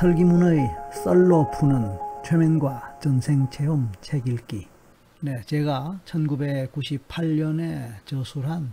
설기문의 썰로 푸는 최면과 전생체험 책 읽기. 네, 제가 1998년에 저술한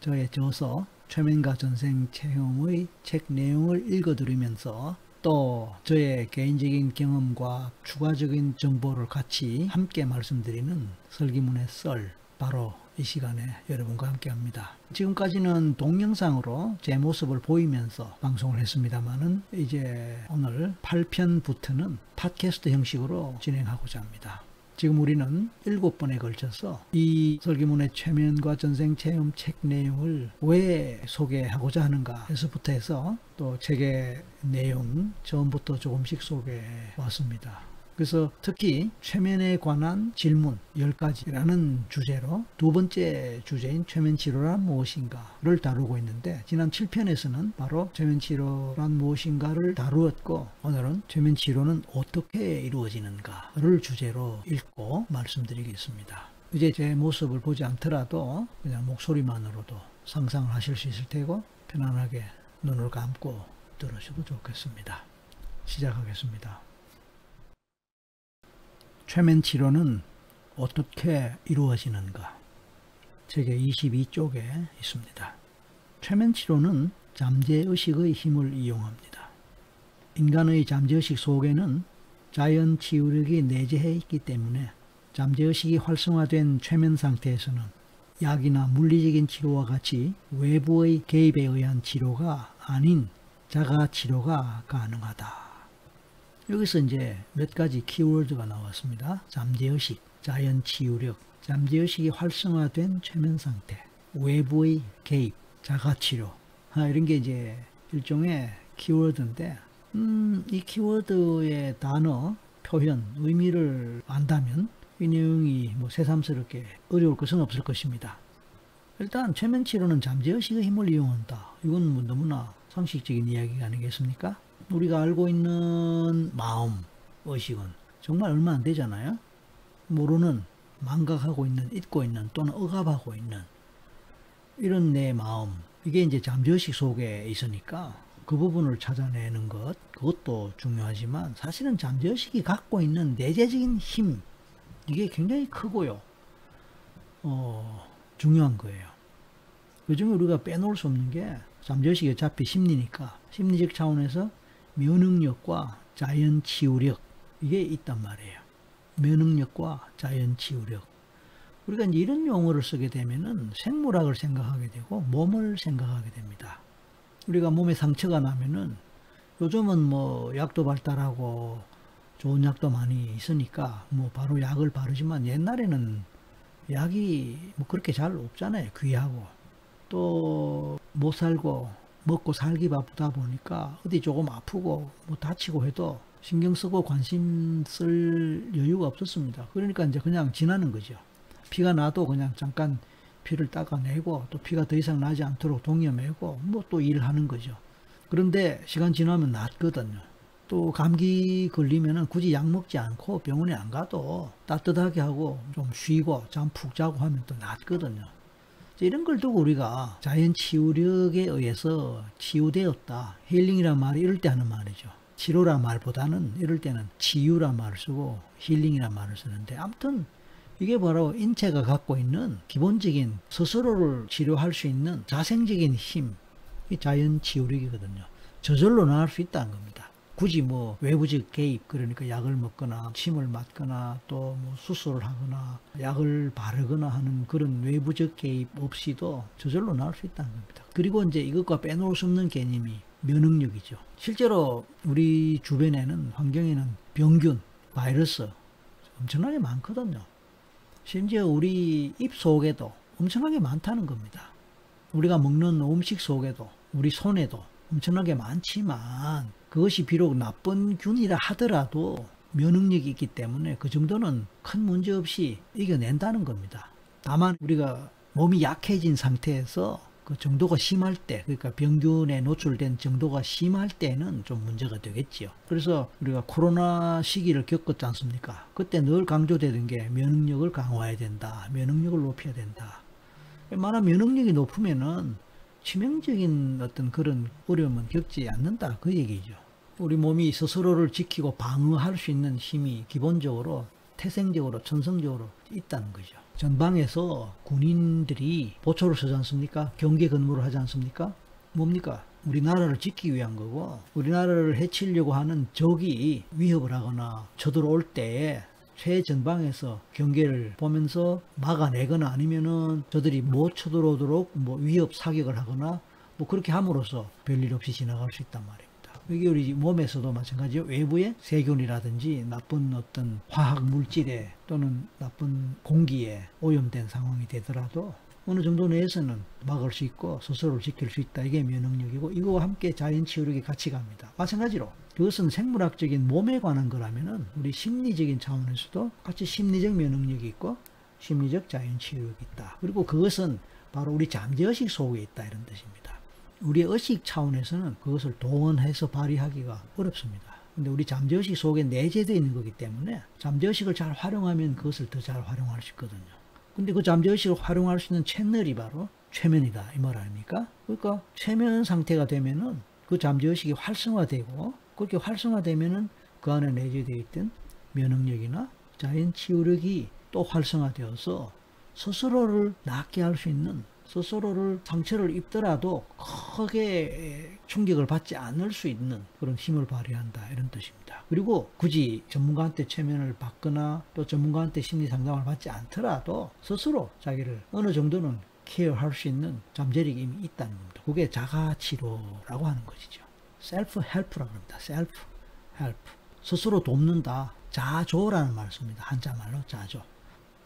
저의 저서 최면과 전생체험의 책 내용을 읽어드리면서 또 저의 개인적인 경험과 추가적인 정보를 같이 함께 말씀드리는 설기문의 썰, 바로 이 시간에 여러분과 함께 합니다. 지금까지는 동영상으로 제 모습을 보이면서 방송을 했습니다만은 이제 오늘 8편부터는 팟캐스트 형식으로 진행하고자 합니다. 지금 우리는 7번에 걸쳐서 이 설기문의 최면과 전생체험 책 내용을 왜 소개하고자 하는가 에서부터 해서 또 책의 내용 처음부터 조금씩 소개해 왔습니다. 그래서 특히 최면에 관한 질문 10가지라는 주제로 두 번째 주제인 최면치료란 무엇인가를 다루고 있는데, 지난 7편에서는 바로 최면치료란 무엇인가를 다루었고, 오늘은 최면치료는 어떻게 이루어지는가를 주제로 읽고 말씀드리겠습니다. 이제 제 모습을 보지 않더라도 그냥 목소리만으로도 상상을 하실 수 있을 테고 편안하게 눈을 감고 들으셔도 좋겠습니다. 시작하겠습니다. 최면치료는 어떻게 이루어지는가? 책의 22쪽에 있습니다. 최면치료는 잠재의식의 힘을 이용합니다. 인간의 잠재의식 속에는 자연치유력이 내재해 있기 때문에 잠재의식이 활성화된 최면 상태에서는 약이나 물리적인 치료와 같이 외부의 개입에 의한 치료가 아닌 자가치료가 가능하다. 여기서 이제 몇 가지 키워드가 나왔습니다. 잠재의식, 자연치유력, 잠재의식이 활성화된 최면 상태, 외부의 개입, 자가치료, 이런 게 이제 일종의 키워드인데, 이 키워드의 단어, 표현, 의미를 안다면 이 내용이 뭐 새삼스럽게 어려울 것은 없을 것입니다. 일단 최면치료는 잠재의식의 힘을 이용한다. 이건 뭐 너무나 상식적인 이야기가 아니겠습니까? 우리가 알고 있는 마음, 의식은 정말 얼마 안 되잖아요. 모르는, 망각하고 있는, 잊고 있는, 또는 억압하고 있는 이런 내 마음, 이게 이제 잠재의식 속에 있으니까 그 부분을 찾아내는 것, 그것도 중요하지만 사실은 잠재의식이 갖고 있는 내재적인 힘, 이게 굉장히 크고요. 중요한 거예요. 그 중에 우리가 빼놓을 수 없는 게, 잠재의식이 어차피 심리니까 심리적 차원에서 면역력과 자연치유력, 이게 있단 말이에요. 면역력과 자연치유력. 우리가 이제 이런 용어를 쓰게 되면은 생물학을 생각하게 되고 몸을 생각하게 됩니다. 우리가 몸에 상처가 나면은 요즘은 뭐 약도 발달하고 좋은 약도 많이 있으니까 뭐 바로 약을 바르지만, 옛날에는 약이 뭐 그렇게 잘 없잖아요. 귀하고 또 못 살고 먹고 살기 바쁘다 보니까 어디 조금 아프고 뭐 다치고 해도 신경 쓰고 관심 쓸 여유가 없었습니다. 그러니까 이제 그냥 지나는 거죠. 피가 나도 그냥 잠깐 피를 닦아내고 또 피가 더 이상 나지 않도록 동여매고 뭐 또 일하는 거죠. 그런데 시간 지나면 낫거든요. 또 감기 걸리면은 굳이 약 먹지 않고 병원에 안 가도 따뜻하게 하고 좀 쉬고 잠 푹 자고 하면 또 낫거든요. 이런 걸 두고 우리가 자연치유력에 의해서 치유되었다, 힐링이란 말이 이럴 때 하는 말이죠. 치료란 말보다는 이럴 때는 치유란 말을 쓰고 힐링이란 말을 쓰는데, 아무튼 이게 바로 인체가 갖고 있는 기본적인 스스로를 치료할 수 있는 자생적인 힘, 이 자연치유력이거든요. 저절로 나을 수 있다는 겁니다. 굳이 뭐 외부적 개입, 그러니까 약을 먹거나 침을 맞거나 또 뭐 수술을 하거나 약을 바르거나 하는 그런 외부적 개입 없이도 저절로 나을 수 있다는 겁니다. 그리고 이제 이것과 빼놓을 수 없는 개념이 면역력이죠. 실제로 우리 주변에는, 환경에는 병균, 바이러스 엄청나게 많거든요. 심지어 우리 입 속에도 엄청나게 많다는 겁니다. 우리가 먹는 음식 속에도, 우리 손에도 엄청나게 많지만, 그것이 비록 나쁜 균이라 하더라도 면역력이 있기 때문에 그 정도는 큰 문제 없이 이겨낸다는 겁니다. 다만 우리가 몸이 약해진 상태에서 그 정도가 심할 때, 그러니까 병균에 노출된 정도가 심할 때는 좀 문제가 되겠지요. 그래서 우리가 코로나 시기를 겪었지 않습니까? 그때 늘 강조되던 게 면역력을 강화해야 된다, 면역력을 높여야 된다. 웬만한 면역력이 높으면은 치명적인 어떤 그런 어려움은 겪지 않는다, 그 얘기죠. 우리 몸이 스스로를 지키고 방어할 수 있는 힘이 기본적으로 태생적으로 천성적으로 있다는 거죠. 전방에서 군인들이 보초를 서지 않습니까? 경계 근무를 하지 않습니까? 뭡니까? 우리나라를 지키기 위한 거고, 우리나라를 해치려고 하는 적이 위협을 하거나 쳐들어올 때에 최전방에서 경계를 보면서 막아내거나 아니면은 저들이 못 쳐들어오도록 뭐 위협 사격을 하거나 뭐 그렇게 함으로써 별일 없이 지나갈 수 있단 말입니다. 이게 우리 몸에서도 마찬가지요. 외부의 세균이라든지 나쁜 어떤 화학 물질에 또는 나쁜 공기에 오염된 상황이 되더라도 어느 정도 내에서는 막을 수 있고 스스로를 지킬 수 있다. 이게 면역력이고, 이거와 함께 자연 치유력이 같이 갑니다. 마찬가지로 그것은 생물학적인 몸에 관한 거라면은 우리 심리적인 차원에서도 같이 심리적 면역력이 있고 심리적 자연 치유력이 있다. 그리고 그것은 바로 우리 잠재의식 속에 있다, 이런 뜻입니다. 우리의 의식 차원에서는 그것을 동원해서 발휘하기가 어렵습니다. 근데 우리 잠재의식 속에 내재되어 있는 거기 때문에 잠재의식을 잘 활용하면 그것을 더 잘 활용할 수 있거든요. 근데 그 잠재의식을 활용할 수 있는 채널이 바로 최면이다, 이 말 아닙니까? 그러니까 최면 상태가 되면은 그 잠재의식이 활성화되고, 그렇게 활성화되면은 그 안에 내재되어 있던 면역력이나 자연 치유력이 또 활성화되어서 스스로를 낫게 할 수 있는, 스스로를 상처를 입더라도 크게 충격을 받지 않을 수 있는 그런 힘을 발휘한다, 이런 뜻입니다. 그리고 굳이 전문가한테 최면을 받거나 또 전문가한테 심리 상담을 받지 않더라도 스스로 자기를 어느 정도는 케어할 수 있는 잠재력이 이미 있다는 겁니다. 그게 자가치료라고 하는 것이죠. 셀프 헬프라고 합니다. 셀프 헬프. 스스로 돕는다. 자조라는 말을 씁니다. 한자말로 자조.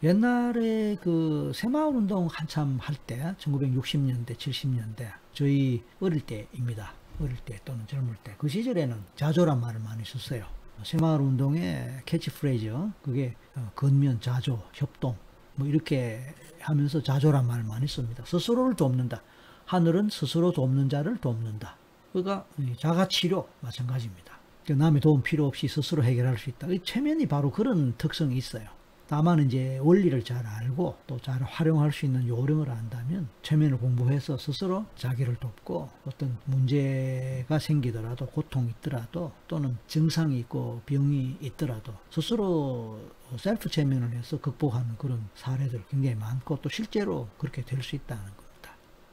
옛날에 그 새마을운동 한참 할 때 1960년대 70년대 저희 어릴 때입니다. 어릴 때 또는 젊을 때 그 시절에는 자조란 말을 많이 썼어요. 새마을운동의 캐치프레이즈 그게 건면 자조 협동 뭐 이렇게 하면서 자조란 말을 많이 씁니다. 스스로를 돕는다. 하늘은 스스로 돕는 자를 돕는다. 그러니까 자가치료 마찬가지입니다. 남의 도움 필요 없이 스스로 해결할 수 있다. 최면이 바로 그런 특성이 있어요. 다만 이제 원리를 잘 알고 또 잘 활용할 수 있는 요령을 안다면 최면을 공부해서 스스로 자기를 돕고, 어떤 문제가 생기더라도, 고통이 있더라도 또는 증상이 있고 병이 있더라도 스스로 셀프 최면을 해서 극복하는 그런 사례들 굉장히 많고, 또 실제로 그렇게 될 수 있다는 겁니다.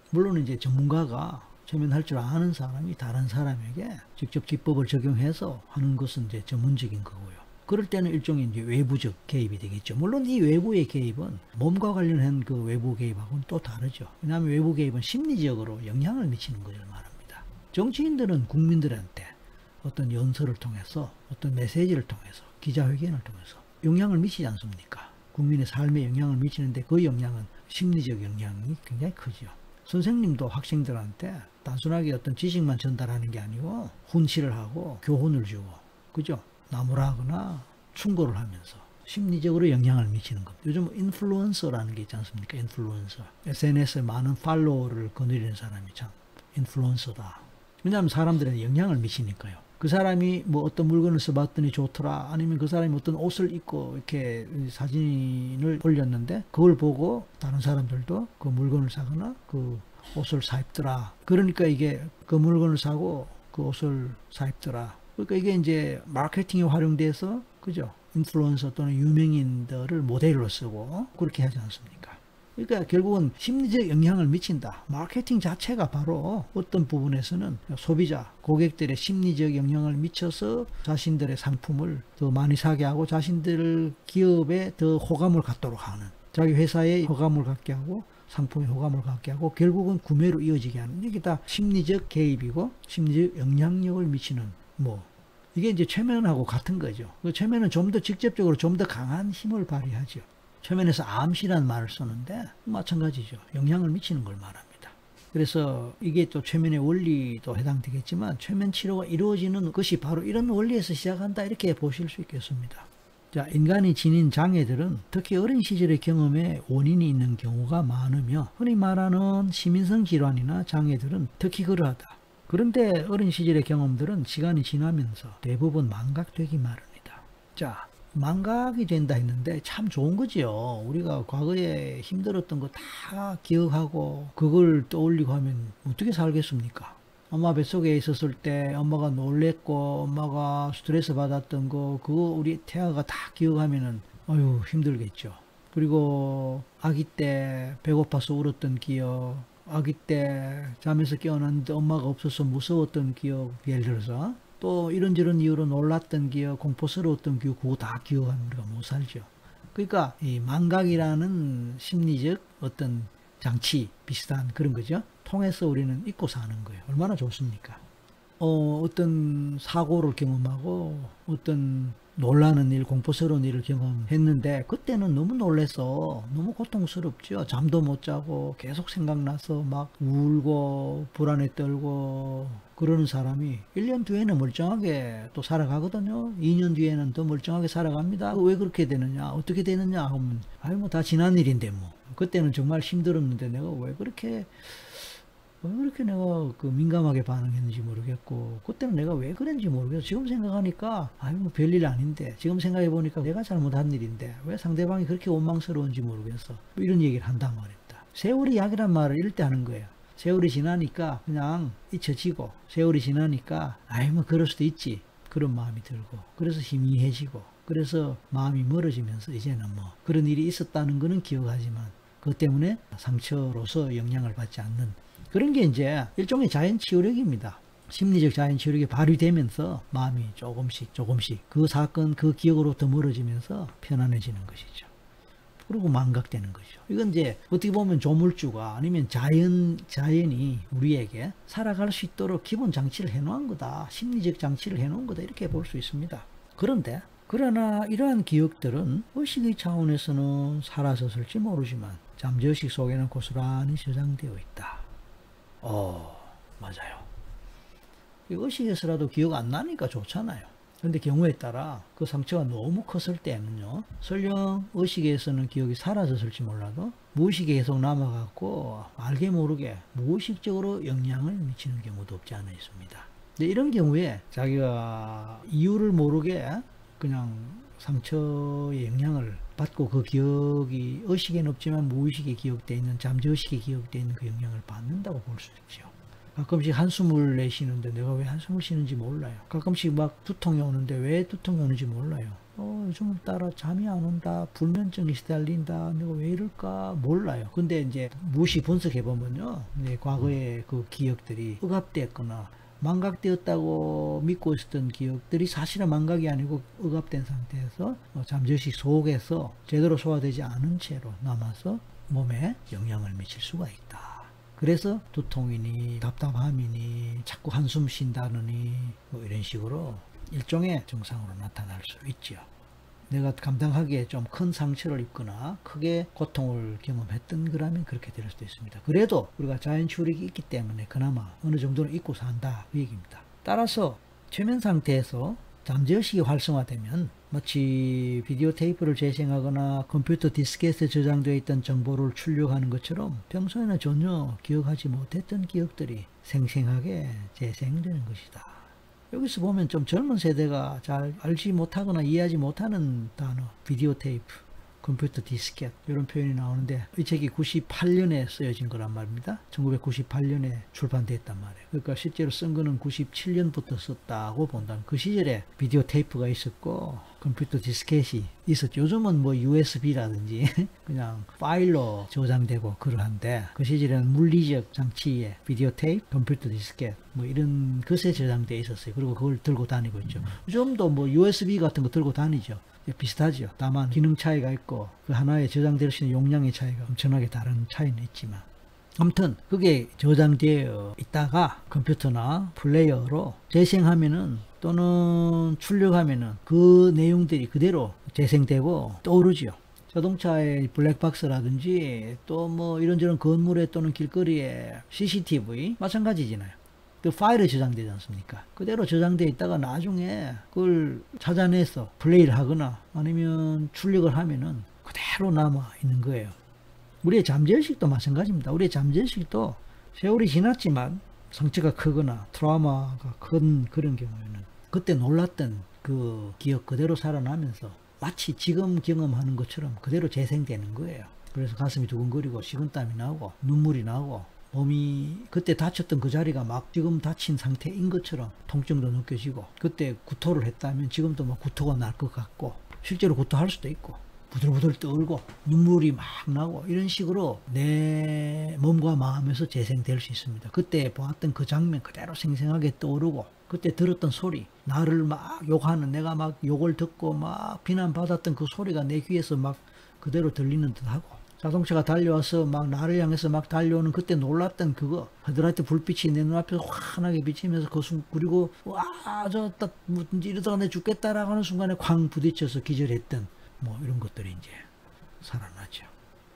물론 이제 전문가가 최면할 줄 아는 사람이 다른 사람에게 직접 기법을 적용해서 하는 것은 이제 전문적인 거고요. 그럴 때는 일종의 이제 외부적 개입이 되겠죠. 물론 이 외부의 개입은 몸과 관련한 그 외부 개입하고는 또 다르죠. 왜냐하면 외부 개입은 심리적으로 영향을 미치는 것을 말합니다. 정치인들은 국민들한테 어떤 연설을 통해서, 어떤 메시지를 통해서, 기자회견을 통해서 영향을 미치지 않습니까? 국민의 삶에 영향을 미치는데 그 영향은 심리적 영향이 굉장히 크죠. 선생님도 학생들한테 단순하게 어떤 지식만 전달하는 게 아니고 훈시를 하고 교훈을 주고, 그죠? 나무라거나 충고를 하면서 심리적으로 영향을 미치는 겁니다. 요즘 인플루언서라는 게 있지 않습니까? 인플루언서. SNS에 많은 팔로워를 거느리는 사람이 참 인플루언서다. 왜냐하면 사람들에게 영향을 미치니까요. 그 사람이 뭐 어떤 물건을 써봤더니 좋더라, 아니면 그 사람이 어떤 옷을 입고 이렇게 사진을 올렸는데 그걸 보고 다른 사람들도 그 물건을 사거나 그 옷을 사입더라. 그러니까 이게 그 물건을 사고 그 옷을 사입더라. 그러니까 이게 이제 마케팅에 활용돼서, 그죠? 인플루언서 또는 유명인들을 모델로 쓰고 그렇게 하지 않습니까? 그러니까 결국은 심리적 영향을 미친다. 마케팅 자체가 바로 어떤 부분에서는 소비자, 고객들의 심리적 영향을 미쳐서 자신들의 상품을 더 많이 사게 하고 자신들 기업에 더 호감을 갖도록 하는, 자기 회사에 호감을 갖게 하고 상품에 호감을 갖게 하고 결국은 구매로 이어지게 하는, 이게 다 심리적 개입이고 심리적 영향력을 미치는 이게 이제 최면하고 같은 거죠. 그 최면은 좀 더 직접적으로 좀 더 강한 힘을 발휘하죠. 최면에서 암시라는 말을 쓰는데 마찬가지죠. 영향을 미치는 걸 말합니다. 그래서 이게 또 최면의 원리도 해당되겠지만 최면 치료가 이루어지는 것이 바로 이런 원리에서 시작한다, 이렇게 보실 수 있겠습니다. 자, 인간이 지닌 장애들은 특히 어린 시절의 경험에 원인이 있는 경우가 많으며 흔히 말하는 시민성 질환이나 장애들은 특히 그러하다. 그런데 어린 시절의 경험들은 시간이 지나면서 대부분 망각되기 마련이다. 자, 망각이 된다 했는데 참 좋은 거지요. 우리가 과거에 힘들었던 거 다 기억하고 그걸 떠올리고 하면 어떻게 살겠습니까? 엄마 뱃속에 있었을 때 엄마가 놀랬고 엄마가 스트레스 받았던 거 그거 우리 태아가 다 기억하면은 아유 힘들겠죠. 그리고 아기 때 배고파서 울었던 기억, 아기 때 잠에서 깨어났는데 엄마가 없어서 무서웠던 기억, 예를 들어서 또 이런저런 이유로 놀랐던 기억, 공포스러웠던 기억 그거 다 기억하면 우리가 못 살죠. 그러니까 이 망각이라는 심리적 어떤 장치 비슷한 그런 거죠. 통해서 우리는 잊고 사는 거예요. 얼마나 좋습니까? 어떤 사고를 경험하고 어떤 놀라는 일, 공포스러운 일을 경험했는데 그때는 너무 놀래서 너무 고통스럽죠. 잠도 못 자고 계속 생각나서 막 울고 불안에 떨고 그러는 사람이 1년 뒤에는 멀쩡하게 또 살아가거든요. 2년 뒤에는 더 멀쩡하게 살아갑니다. 왜 그렇게 되느냐? 어떻게 되느냐? 하면 아유 뭐 다 지난 일인데 뭐. 그때는 정말 힘들었는데 내가 왜 그렇게 내가 그 민감하게 반응했는지 모르겠고 그때는 내가 왜 그랬는지 모르겠어. 지금 생각하니까 아유 뭐 별일 아닌데 지금 생각해 보니까 내가 잘못한 일인데 왜 상대방이 그렇게 원망스러운지 모르겠어. 뭐 이런 얘기를 한단 말입니다. 세월이 약이란 말을 이럴 때 하는 거예요. 세월이 지나니까 그냥 잊혀지고 세월이 지나니까 아이 뭐 그럴 수도 있지 그런 마음이 들고 그래서 희미해지고 그래서 마음이 멀어지면서 이제는 뭐 그런 일이 있었다는 거는 기억하지만 그것 때문에 상처로서 영향을 받지 않는 그런 게 이제 일종의 자연치유력입니다. 심리적 자연치유력이 발휘되면서 마음이 조금씩 그 사건 그 기억으로부터 멀어지면서 편안해지는 것이죠. 그리고 망각되는 거죠. 이건 이제 어떻게 보면 조물주가 아니면 자연이 우리에게 살아갈 수 있도록 기본 장치를 해놓은 거다. 심리적 장치를 해놓은 거다. 이렇게 볼 수 있습니다. 그러나 이러한 기억들은 의식의 차원에서는 사라졌을지 모르지만 잠재의식 속에는 고스란히 저장되어 있다. 맞아요. 의식에서라도 기억 안 나니까 좋잖아요. 근데 경우에 따라 그 상처가 너무 컸을 때는요, 설령 의식에서는 기억이 사라졌을지 몰라도 무의식에 계속 남아갖고 알게 모르게 무의식적으로 영향을 미치는 경우도 없지 않아 있습니다. 근데 이런 경우에 자기가 이유를 모르게 그냥 상처의 영향을 받고 그 기억이 의식에는 없지만 무의식에 기억되어 있는 잠재의식에 기억되어 있는 그 영향을 받는다고 볼 수 있죠. 가끔씩 한숨을 내쉬는데 내가 왜 한숨을 쉬는지 몰라요. 가끔씩 막 두통이 오는데 왜 두통이 오는지 몰라요. 요즘 따라 잠이 안 온다, 불면증이 시달린다, 내가 왜 이럴까 몰라요. 근데 이제 무의식 분석해보면요, 과거의 그 기억들이 억압됐거나 망각되었다고 믿고 있었던 기억들이 사실은 망각이 아니고 억압된 상태에서 잠재의식 속에서 제대로 소화되지 않은 채로 남아서 몸에 영향을 미칠 수가 있다. 그래서 두통이니 답답함이니 자꾸 한숨 쉰다느니 뭐 이런 식으로 일종의 증상으로 나타날 수 있죠. 내가 감당하기에 좀 큰 상처를 입거나 크게 고통을 경험했던 거라면 그렇게 될 수도 있습니다. 그래도 우리가 자연치유력이 있기 때문에 그나마 어느 정도는 잊고 산다 그 얘기입니다. 따라서 최면 상태에서 잠재의식이 활성화되면 마치 비디오 테이프를 재생하거나 컴퓨터 디스켓에 저장되어 있던 정보를 출력하는 것처럼 평소에는 전혀 기억하지 못했던 기억들이 생생하게 재생되는 것이다. 여기서 보면 좀 젊은 세대가 잘 알지 못하거나 이해하지 못하는 단어, 비디오 테이프, 컴퓨터 디스켓 이런 표현이 나오는데 이 책이 98년에 쓰여진 거란 말입니다. 1998년에 출판됐단 말이에요. 그러니까 실제로 쓴 거는 97년부터 썼다고 본다면 그 시절에 비디오 테이프가 있었고 컴퓨터 디스켓이 있었죠. 요즘은 뭐 USB라든지 그냥 파일로 저장되고 그러한데 그 시절에는 물리적 장치에 비디오 테이프, 컴퓨터 디스켓 뭐 이런 것에 저장되어 있었어요. 그리고 그걸 들고 다니고 있죠. 요즘도 뭐 USB 같은 거 들고 다니죠. 비슷하죠. 다만 기능 차이가 있고 그 하나에 저장될 수 있는 용량의 차이가 엄청나게 다른 차이는 있지만 아무튼 그게 저장되어 있다가 컴퓨터나 플레이어로 재생하면은 또는 출력하면은 그 내용들이 그대로 재생되고 떠오르죠. 자동차의 블랙박스라든지 또 뭐 이런저런 건물에 또는 길거리에 CCTV 마찬가지잖아요. 그 파일에 저장되지 않습니까? 그대로 저장되어 있다가 나중에 그걸 찾아내서 플레이를 하거나 아니면 출력을 하면은 그대로 남아 있는 거예요. 우리의 잠재의식도 마찬가지입니다. 우리의 잠재의식도 세월이 지났지만 상처가 크거나 트라우마가 큰 그런 경우에는 그때 놀랐던 그 기억 그대로 살아나면서 마치 지금 경험하는 것처럼 그대로 재생되는 거예요. 그래서 가슴이 두근거리고 식은땀이 나고 눈물이 나고 몸이 그때 다쳤던 그 자리가 막 지금 다친 상태인 것처럼 통증도 느껴지고, 그때 구토를 했다면 지금도 막 구토가 날 것 같고, 실제로 구토할 수도 있고, 부들부들 떨고 눈물이 막 나고, 이런 식으로 내 몸과 마음에서 재생될 수 있습니다. 그때 보았던 그 장면 그대로 생생하게 떠오르고, 그때 들었던 소리, 나를 막 욕하는, 내가 막 욕을 듣고 막 비난받았던 그 소리가 내 귀에서 막 그대로 들리는 듯하고, 자동차가 달려와서 막 나를 향해서 막 달려오는 그때 놀랐던 그거, 헤드라이트 불빛이 내 눈앞에 환하게 비치면서 그리고 와, 이러다가 내 죽겠다라고 하는 순간에 쾅 부딪혀서 기절했던 뭐 이런 것들이 이제 살아나죠.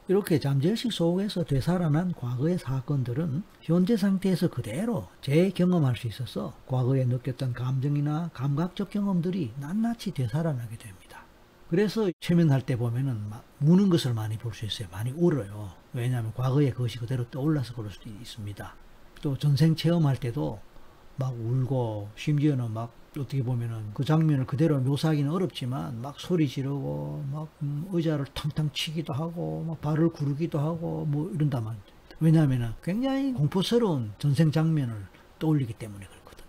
이렇게 잠재의식 속에서 되살아난 과거의 사건들은 현재 상태에서 그대로 재경험할 수 있어서 과거에 느꼈던 감정이나 감각적 경험들이 낱낱이 되살아나게 됩니다. 그래서 최면할 때 보면은 막 우는 것을 많이 볼 수 있어요. 많이 울어요. 왜냐하면 과거에 그것이 그대로 떠올라서 그럴 수도 있습니다. 또 전생 체험할 때도 막 울고, 심지어는 막 어떻게 보면은 그 장면을 그대로 묘사하기는 어렵지만 막 소리 지르고 막 의자를 탕탕 치기도 하고 막 발을 구르기도 하고 뭐 이런단 말이죠. 왜냐하면은 굉장히 공포스러운 전생 장면을 떠올리기 때문에 그렇거든요.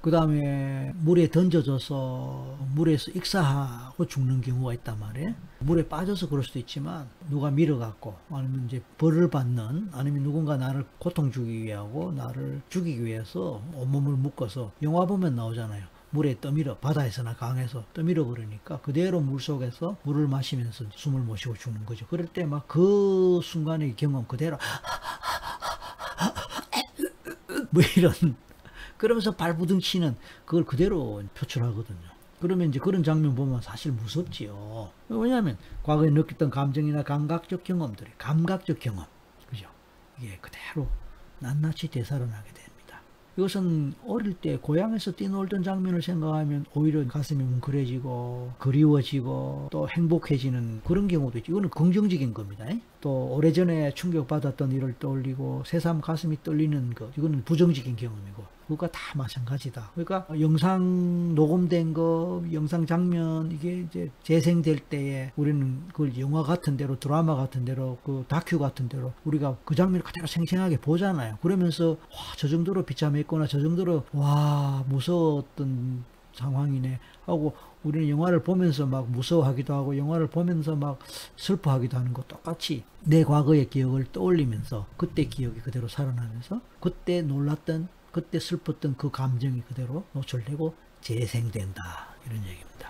그 다음에 물에 던져져서 물에서 익사하고 죽는 경우가 있단 말이에요. 물에 빠져서 그럴 수도 있지만, 누가 밀어갖고, 아니면 이제 벌을 받는, 아니면 누군가 나를 고통 주기 위하고 나를 죽이기 위해서 온몸을 묶어서, 영화 보면 나오잖아요. 물에 떠밀어, 바다에서나 강에서 떠밀어 버리니까 그대로 물 속에서 물을 마시면서 숨을 못 쉬고 죽는 거죠. 그럴 때 막 그 순간의 경험 그대로 뭐 이런, 그러면서 발부둥 치는 그걸 그대로 표출하거든요. 그러면 이제 그런 장면 보면 사실 무섭지요. 왜냐하면 과거에 느꼈던 감정이나 감각적 경험들이, 감각적 경험, 그죠? 이게 그대로 낱낱이 되살아나게 됩니다. 이것은 어릴 때 고향에서 뛰놀던 장면을 생각하면 오히려 가슴이 뭉클해지고 그리워지고 또 행복해지는 그런 경우도 있죠. 이거는 긍정적인 겁니다. 또 오래전에 충격받았던 일을 떠올리고 새삼 가슴이 떨리는 것, 이거는 부정적인 경험이고, 그것과 다 마찬가지다. 그러니까 영상 녹음된 거, 영상 장면, 이게 이제 재생될 때에 우리는 그걸 영화 같은 대로, 드라마 같은 대로, 그 다큐 같은 대로 우리가 그 장면을 그대로 생생하게 보잖아요. 그러면서 와, 저 정도로 비참했구나, 저 정도로 와, 무서웠던 상황이네 하고, 우리는 영화를 보면서 막 무서워하기도 하고 영화를 보면서 막 슬퍼하기도 하는 거 똑같이 내 과거의 기억을 떠올리면서 그때 기억이 그대로 살아나면서 그때 놀랐던, 그때 슬펐던 그 감정이 그대로 노출되고 재생된다, 이런 얘기입니다.